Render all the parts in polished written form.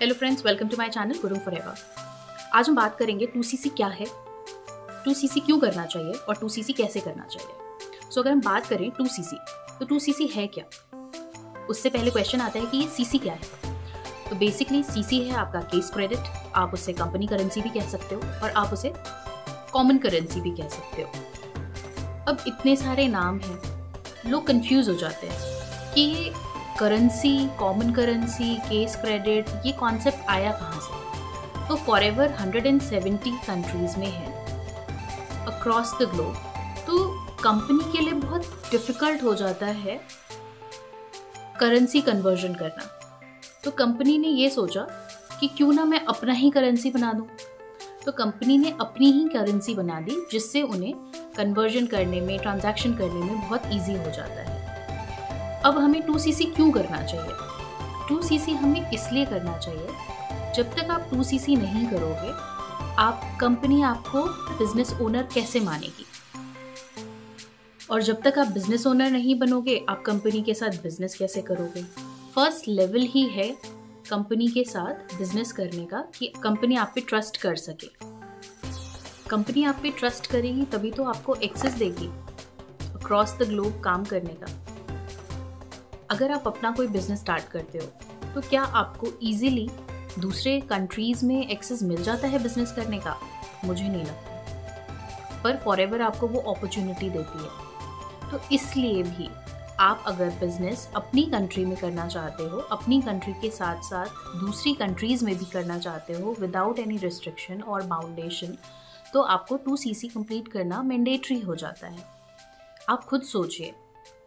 Hello friends, welcome to my channel Guru forever. आज हम बात करेंगे 2CC क्या है, 2CC क्यों करना चाहिए और 2CC कैसे करना चाहिए। अगर हम बात करें 2CC, तो 2CC है क्या। उससे पहले क्वेश्चन आता है कि ये CC क्या है। तो बेसिकली CC है आपका केस क्रेडिट, आप उसे कंपनी करेंसी भी कह सकते हो और आप उसे कॉमन करेंसी भी कह सकते हो। अब इतने सारे नाम हैं, लोग कंफ्यूज हो जाते हैं कि ये currency, common currency, case credit, ये कॉन्सेप्ट आया कहाँ से। तो फॉरएवर 170 कंट्रीज में है अक्रॉस द ग्लोब। तो कंपनी के लिए बहुत डिफिकल्ट हो जाता है करेंसी कन्वर्जन करना। तो कंपनी ने ये सोचा कि क्यों ना मैं अपना ही करेंसी बना दूं। तो कंपनी ने अपनी ही करेंसी बना दी, जिससे उन्हें कन्वर्जन करने में, ट्रांजैक्शन करने में बहुत ईजी हो जाता है। अब हमें 2CC क्यों करना चाहिए? 2CC हमें इसलिए करना चाहिए, जब तक आप 2CC नहीं करोगे, कंपनी आपको बिजनेस ओनर कैसे मानेगी। और जब तक आप बिजनेस ओनर नहीं बनोगे, आप कंपनी के साथ बिजनेस कैसे करोगे। फर्स्ट लेवल ही है कंपनी के साथ बिजनेस करने का कि कंपनी आप पे ट्रस्ट कर सके। कंपनी आप पे ट्रस्ट करेगी तभी तो आपको एक्सेस देगी अक्रॉस द ग्लोब काम करने का। अगर आप अपना कोई बिजनेस स्टार्ट करते हो, तो क्या आपको इजीली दूसरे कंट्रीज में एक्सेस मिल जाता है बिजनेस करने का? मुझे नहीं लगता। पर फॉरएवर आपको वो अपॉर्चुनिटी देती है। तो इसलिए भी आप अगर बिजनेस अपनी कंट्री में करना चाहते हो, अपनी कंट्री के साथ साथ दूसरी कंट्रीज में भी करना चाहते हो विदाउट एनी रिस्ट्रिक्शन और बाउंडेशन, तो आपको 2CC कंप्लीट करना मैंडेटरी हो जाता है। आप खुद सोचिए,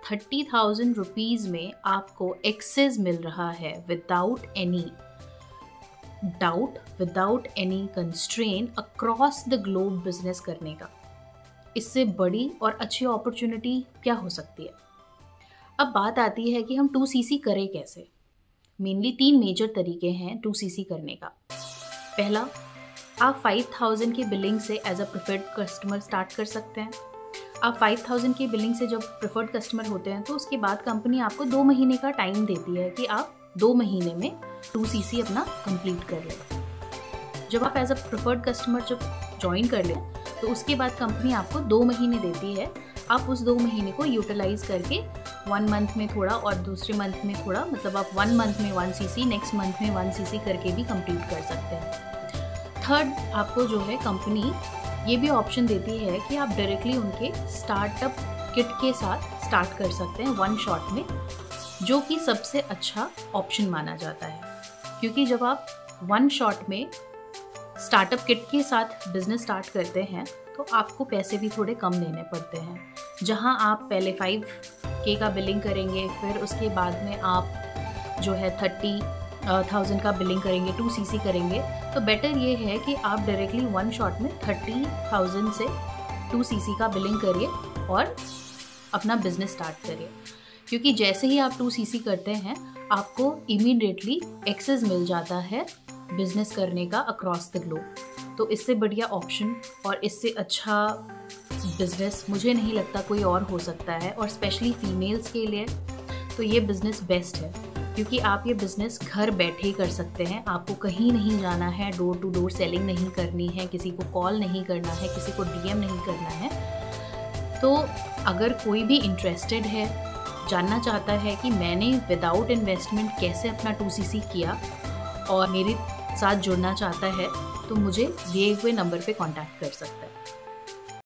30,000 रुपीज में आपको एक्सेस मिल रहा है without any doubt, without any constraint across the globe business करने का। इससे बड़ी और अच्छी अपॉर्चुनिटी क्या हो सकती है। अब बात आती है कि हम 2CC करें कैसे। मेनली 3 मेजर तरीके हैं 2CC करने का। पहला, आप 5,000 के बिलिंग से as a preferred customer start कर सकते हैं। आप 5,000 की बिलिंग से जब प्रेफर्ड कस्टमर होते हैं, तो उसके बाद कंपनी आपको 2 महीने का टाइम देती है कि आप 2 महीने में 2CC अपना कंप्लीट कर लें। जब आप एज अ प्रेफर्ड कस्टमर जब ज्वाइन कर लें, तो उसके बाद कंपनी आपको 2 महीने देती है। आप उस 2 महीने को यूटिलाइज करके 1 मंथ में थोड़ा और दूसरे मंथ में थोड़ा, मतलब आप 1 मंथ में 1CC, नेक्स्ट मंथ में 1CC करके भी कंप्लीट कर सकते हैं। थर्ड, आपको जो है कंपनी ये भी ऑप्शन देती है कि आप डायरेक्टली उनके स्टार्टअप किट के साथ स्टार्ट कर सकते हैं 1 शॉट में, जो कि सबसे अच्छा ऑप्शन माना जाता है। क्योंकि जब आप 1 शॉट में स्टार्टअप किट के साथ बिजनेस स्टार्ट करते हैं, तो आपको पैसे भी थोड़े कम देने पड़ते हैं। जहां आप पहले 5K का बिलिंग करेंगे, फिर उसके बाद में आप जो है 30,000 का बिलिंग करेंगे, 2CC करेंगे, तो बेटर ये है कि आप डायरेक्टली 1 शॉट में 30,000 से 2CC का बिलिंग करिए और अपना बिजनेस स्टार्ट करिए। क्योंकि जैसे ही आप 2CC करते हैं, आपको इमीडिएटली एक्सेस मिल जाता है बिजनेस करने का अक्रॉस द ग्लोब। तो इससे बढ़िया ऑप्शन और इससे अच्छा बिजनेस मुझे नहीं लगता कोई और हो सकता है। और स्पेशली फीमेल्स के लिए तो ये बिजनेस बेस्ट है, क्योंकि आप ये बिज़नेस घर बैठे ही कर सकते हैं। आपको कहीं नहीं जाना है, डोर टू डोर सेलिंग नहीं करनी है, किसी को कॉल नहीं करना है, किसी को DM नहीं करना है। तो अगर कोई भी इंटरेस्टेड है, जानना चाहता है कि मैंने विदाउट इन्वेस्टमेंट कैसे अपना 2CC किया और मेरे साथ जुड़ना चाहता है, तो मुझे दिए हुए नंबर पे कांटेक्ट कर सकता है।